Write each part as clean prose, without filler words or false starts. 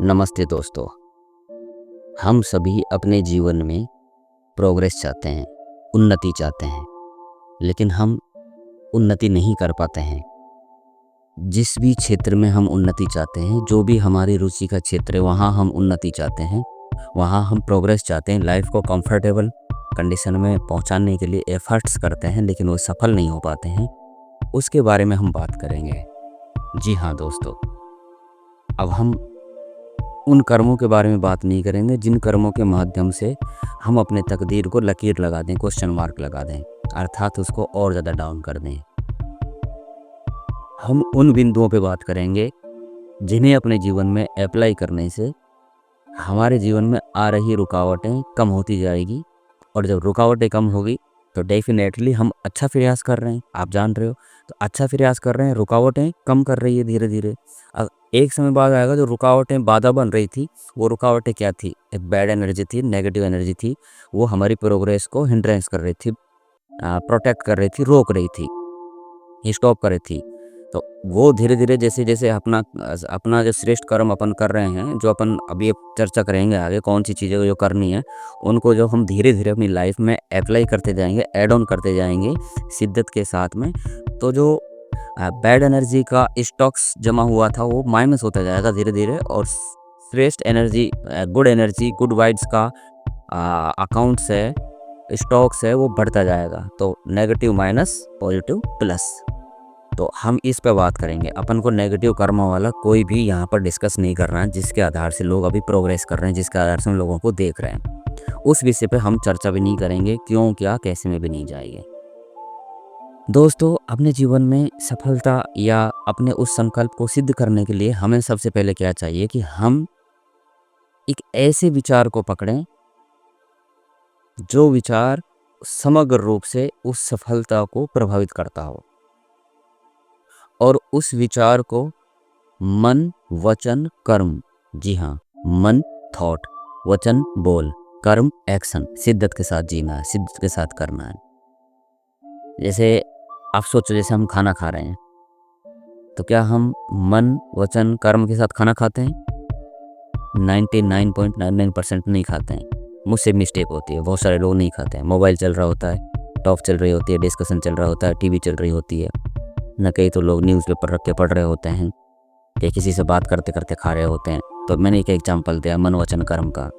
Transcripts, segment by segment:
नमस्ते दोस्तों। हम सभी अपने जीवन में प्रोग्रेस चाहते हैं, उन्नति चाहते हैं, लेकिन हम उन्नति नहीं कर पाते हैं। जिस भी क्षेत्र में हम उन्नति चाहते हैं, जो भी हमारी रुचि का क्षेत्र है, वहाँ हम उन्नति चाहते हैं, वहाँ हम प्रोग्रेस चाहते हैं, लाइफ को कंफर्टेबल कंडीशन में पहुँचाने के लिए एफर्ट्स करते हैं, लेकिन वो सफल नहीं हो पाते हैं। उसके बारे में हम बात करेंगे। जी हाँ दोस्तों, अब हम उन कर्मों के बारे में बात नहीं करेंगे जिन कर्मों के माध्यम से हम अपने तकदीर को लकीर लगा दें, क्वेश्चन मार्क लगा दें, अर्थात उसको और ज़्यादा डाउन कर दें। हम उन बिंदुओं पे बात करेंगे जिन्हें अपने जीवन में अप्लाई करने से हमारे जीवन में आ रही रुकावटें कम होती जाएगी, और जब रुकावटें कम होगी तो डेफिनेटली हम अच्छा प्रयास कर रहे हैं। आप जान रहे हो, तो अच्छा प्रयास कर रहे हैं, रुकावटें कम कर रही है धीरे धीरे। अब एक समय बाद आएगा जो रुकावटें बाधा बन रही थी, वो रुकावटें क्या थी? एक बैड एनर्जी थी, नेगेटिव एनर्जी थी। वो हमारी प्रोग्रेस को हिंड्रेंस कर रही थी, प्रोटेक्ट कर रही थी, रोक रही थी, स्टॉप कर रही थी। तो वो धीरे धीरे जैसे जैसे अपना अपना जो श्रेष्ठ कर्म अपन कर रहे हैं, जो अपन अभी चर्चा करेंगे आगे कौन सी चीज़ें जो करनी है, उनको जो हम धीरे धीरे अपनी लाइफ में अप्लाई करते जाएंगे, ऐड ऑन करते जाएंगे शिद्दत के साथ में, तो जो बैड एनर्जी का स्टॉक्स जमा हुआ था वो माइनस होता जाएगा धीरे धीरे, और श्रेष्ठ energy, good energy, good vibes का अकाउंट्स है, स्टॉक्स है, वो बढ़ता जाएगा। तो नेगेटिव माइनस, पॉजिटिव प्लस। तो हम इस पे बात करेंगे। अपन को नेगेटिव कर्म वाला कोई भी यहाँ पर डिस्कस नहीं करना है, जिसके आधार से लोग अभी प्रोग्रेस कर रहे हैं, जिसके आधार से हम लोगों को देख रहे हैं। उस विषय पे हम चर्चा भी नहीं करेंगे, क्यों, क्या, कैसे में भी नहीं जाएंगे। दोस्तों, अपने जीवन में सफलता या अपने उस संकल्प को सिद्ध करने के लिए हमें सबसे पहले क्या चाहिए कि हम एक ऐसे विचार को पकड़ें जो विचार समग्र रूप से उस सफलता को प्रभावित करता हो, और उस विचार को मन, वचन, कर्म, जी हाँ, मन थॉट, वचन बोल, कर्म एक्शन, शिद्दत के साथ जीना है, शिद्दत के साथ करना है। जैसे आप सोचो, जैसे हम खाना खा रहे हैं, तो क्या हम मन, वचन, कर्म के साथ खाना खाते हैं? 99.99% नहीं खाते हैं। मुझसे मिस्टेक होती है, बहुत सारे लोग नहीं खाते हैं। मोबाइल चल रहा होता है, टॉक चल रही होती है, डिस्कशन चल रहा होता है, टीवी चल रही होती है, न कहीं तो लोग न्यूज़पेपर रख के पढ़ रहे होते हैं, कि किसी से बात करते करते खा रहे होते हैं। तो मैंने एक एग्जांपल दिया मन, वचन, कर्म का।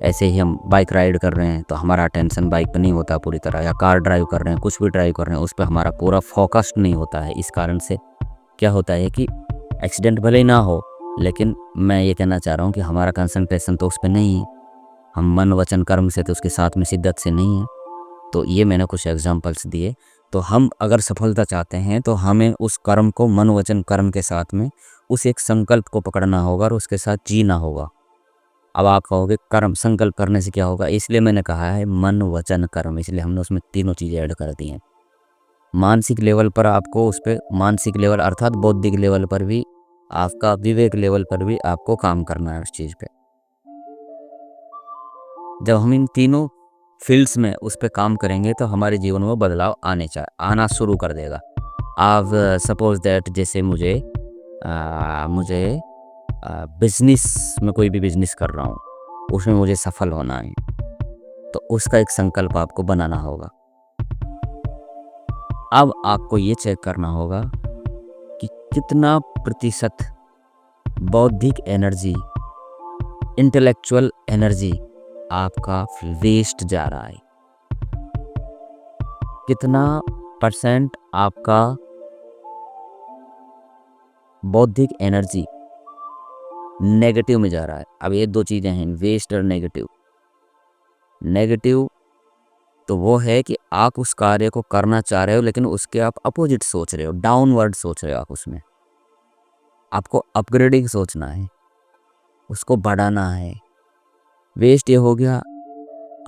ऐसे ही हम बाइक राइड कर रहे हैं तो हमारा अटेंशन बाइक पे नहीं होता पूरी तरह, या कार ड्राइव कर रहे हैं, कुछ भी ड्राइव कर रहे हैं, उस पर हमारा पूरा फोकस्ड नहीं होता है। इस कारण से क्या होता है कि एक्सीडेंट भले ही ना हो, लेकिन मैं ये कहना चाह रहा हूँ कि हमारा कंसंट्रेशन तो उस पर नहीं है। हम मन, वचन, कर्म से तो उसके साथ में शिद्दत से नहीं है। तो ये मैंने कुछ एग्जांपल्स दिए। तो हम अगर सफलता चाहते हैं तो हमें उस कर्म को मन, वचन, कर्म के साथ में उस एक संकल्प को पकड़ना होगा और उसके साथ जीना होगा। अब आप कहोगे कर्म, संकल्प करने से क्या होगा? इसलिए मैंने कहा है मन, वचन, कर्म, इसलिए हमने उसमें तीनों चीज़ें ऐड कर दी हैं। मानसिक लेवल पर आपको उस पर, मानसिक लेवल अर्थात बौद्धिक लेवल पर भी, आपका विवेक लेवल पर भी आपको काम करना है उस चीज़ पे। जब हम इन तीनों फील्ड्स में उस पर काम करेंगे तो हमारे जीवन में बदलाव आना शुरू कर देगा। आप सपोज दैट, जैसे मुझे बिजनेस में, कोई भी बिजनेस कर रहा हूँ, उसमें मुझे सफल होना है, तो उसका एक संकल्प आपको बनाना होगा। अब आपको ये चेक करना होगा कि कितना प्रतिशत बौद्धिक एनर्जी, इंटेलेक्चुअल एनर्जी आपका वेस्ट जा रहा है, कितना परसेंट आपका बौद्धिक एनर्जी नेगेटिव में जा रहा है। अब ये दो चीज़ें हैं, वेस्ट और नेगेटिव। नेगेटिव तो वो है कि आप उस कार्य को करना चाह रहे हो, लेकिन उसके आप अपोजिट सोच रहे हो, डाउनवर्ड सोच रहे हो। आप उसमें आपको अपग्रेडिंग सोचना है, उसको बढ़ाना है। वेस्ट ये हो गया,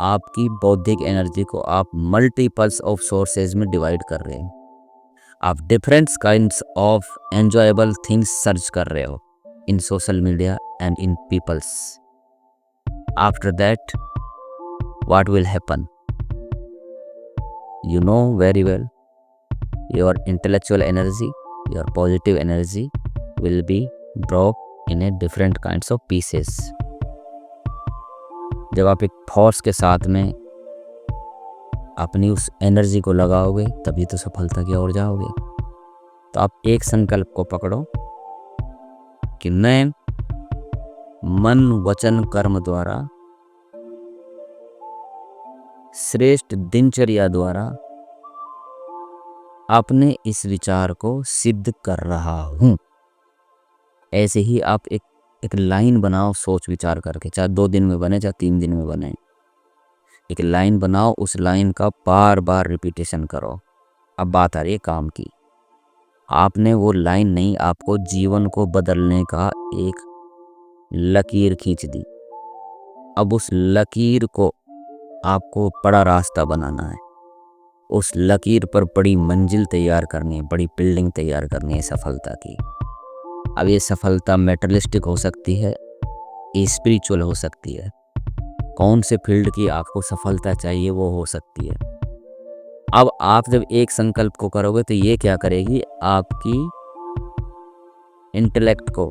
आपकी बौद्धिक एनर्जी को आप मल्टीपल्स ऑफ सोर्सेज में डिवाइड कर रहे हैं। आप different kinds of enjoyable things search कर रहे हो in social media and in peoples. After that what will happen? You know very well, your intellectual energy, your positive energy will be broke in a different kinds of pieces. जब आप एक force के साथ में अपनी उस energy को लगाओगे तभी तो सफलता की ओर जाओगे। तो आप एक संकल्प को पकड़ो कि मैं मन वचन कर्म द्वारा, श्रेष्ठ दिनचर्या द्वारा अपने इस विचार को सिद्ध कर रहा हूं। ऐसे ही आप एक लाइन बनाओ सोच विचार करके, चाहे 2 दिन में बने चाहे 3 दिन में बने। एक लाइन बनाओ, उस लाइन का बार बार रिपीटेशन करो। अब बात आ रही है काम की। आपने वो लाइन नहीं, आपको जीवन को बदलने का एक लकीर खींच दी। अब उस लकीर को आपको बड़ा रास्ता बनाना है। उस लकीर पर बड़ी मंजिल तैयार करनी है, बड़ी बिल्डिंग तैयार करनी है सफलता की। अब ये सफलता मेटेरियलिस्टिक हो सकती है, स्पिरिचुअल हो सकती है। कौन से फील्ड की आपको सफलता चाहिए वो हो सकती है। अब आप जब एक संकल्प को करोगे तो ये क्या करेगी, आपकी इंटेलेक्ट को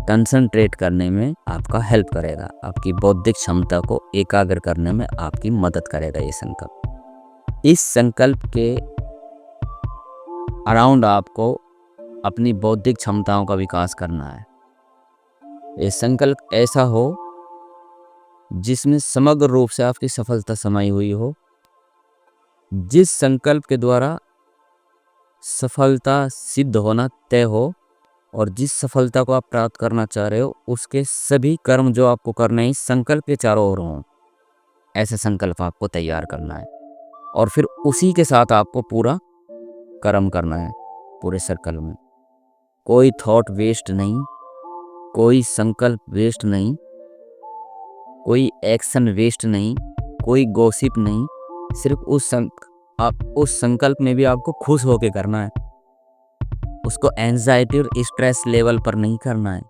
कंसंट्रेट करने में आपका हेल्प करेगा, आपकी बौद्धिक क्षमता को एकाग्र करने में आपकी मदद करेगा ये संकल्प। इस संकल्प के अराउंड आपको अपनी बौद्धिक क्षमताओं का विकास करना है। ये संकल्प ऐसा हो जिसमें समग्र रूप से आपकी सफलता समाई हुई हो। जिस संकल्प के द्वारा सफलता सिद्ध होना तय हो और जिस सफलता को आप प्राप्त करना चाह रहे हो उसके सभी कर्म जो आपको करने हैं इस संकल्प के चारों ओर हों, ऐसे संकल्प आपको तैयार करना है। और फिर उसी के साथ आपको पूरा कर्म करना है। पूरे सर्कल में कोई थॉट वेस्ट नहीं, कोई संकल्प वेस्ट नहीं, कोई एक्शन वेस्ट नहीं, कोई गॉसिप नहीं। सिर्फ आप उस संकल्प में भी आपको खुश होके करना है। उसको एंजाइटी और स्ट्रेस लेवल पर नहीं करना है।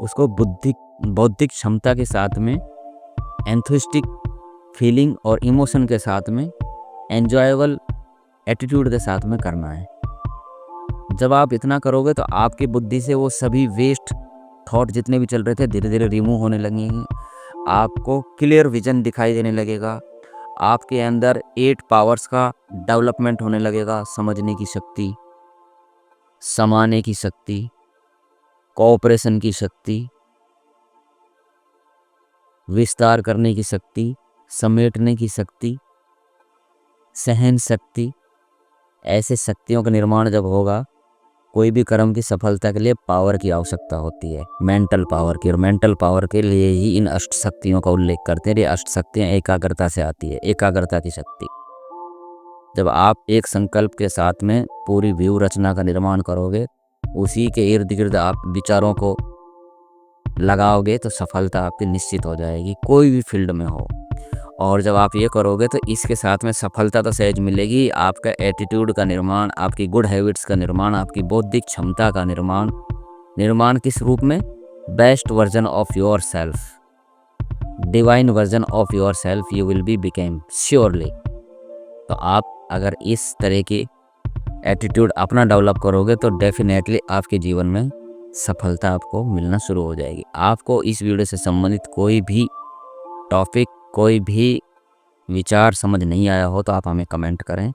उसको बौद्धिक क्षमता के साथ में, एंथुसिस्टिक फीलिंग और इमोशन के साथ में, एंजॉयबल एटीट्यूड के साथ में करना है। जब आप इतना करोगे तो आपकी बुद्धि से वो सभी वेस्ट थॉट जितने भी चल रहे थे धीरे धीरे रिमूव होने लगेंगे। आपको क्लियर विजन दिखाई देने लगेगा। आपके अंदर 8 पावर्स का डेवलपमेंट होने लगेगा। समझने की शक्ति, समाने की शक्ति, कोऑपरेशन की शक्ति, विस्तार करने की शक्ति, समेटने की शक्ति, सहन शक्ति। ऐसे शक्तियों का निर्माण जब होगा, कोई भी कर्म की सफलता के लिए पावर की आवश्यकता होती है, मेंटल पावर की। और मेंटल पावर के लिए ही इन अष्ट शक्तियों का उल्लेख करते हैं। ये अष्ट शक्तियाँ एकाग्रता से आती है, एकाग्रता की शक्ति। जब आप एक संकल्प के साथ में पूरी व्यू रचना का निर्माण करोगे, उसी के इर्द गिर्द आप विचारों को लगाओगे तो सफलता आपकी निश्चित हो जाएगी, कोई भी फील्ड में हो। और जब आप ये करोगे तो इसके साथ में सफलता तो सहज मिलेगी। आपका एटीट्यूड का निर्माण, आपकी गुड हैबिट्स का निर्माण, आपकी बौद्धिक क्षमता का निर्माण किस रूप में? Best version of your self, divine version of your self you will be became surely. तो आप अगर इस तरह की एटीट्यूड अपना डेवलप करोगे तो डेफिनेटली आपके जीवन में सफलता आपको मिलना शुरू हो जाएगी। आपको इस वीडियो से संबंधित कोई भी टॉपिक, कोई भी विचार समझ नहीं आया हो तो आप हमें कमेंट करें।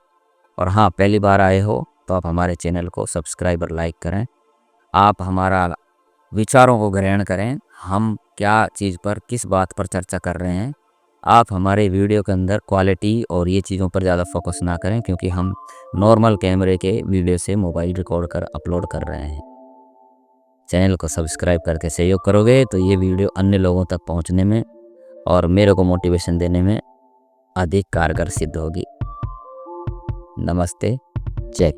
और हाँ, पहली बार आए हो तो आप हमारे चैनल को सब्सक्राइब और लाइक करें। आप हमारा विचारों को ग्रहण करें, हम क्या चीज़ पर, किस बात पर चर्चा कर रहे हैं। आप हमारे वीडियो के अंदर क्वालिटी और ये चीज़ों पर ज़्यादा फोकस ना करें, क्योंकि हम नॉर्मल कैमरे के वीडियो से मोबाइल रिकॉर्ड कर अपलोड कर रहे हैं। चैनल को सब्सक्राइब करके सहयोग करोगे तो ये वीडियो अन्य लोगों तक पहुंचने में और मेरे को मोटिवेशन देने में अधिक कारगर सिद्ध होगी। नमस्ते, जय।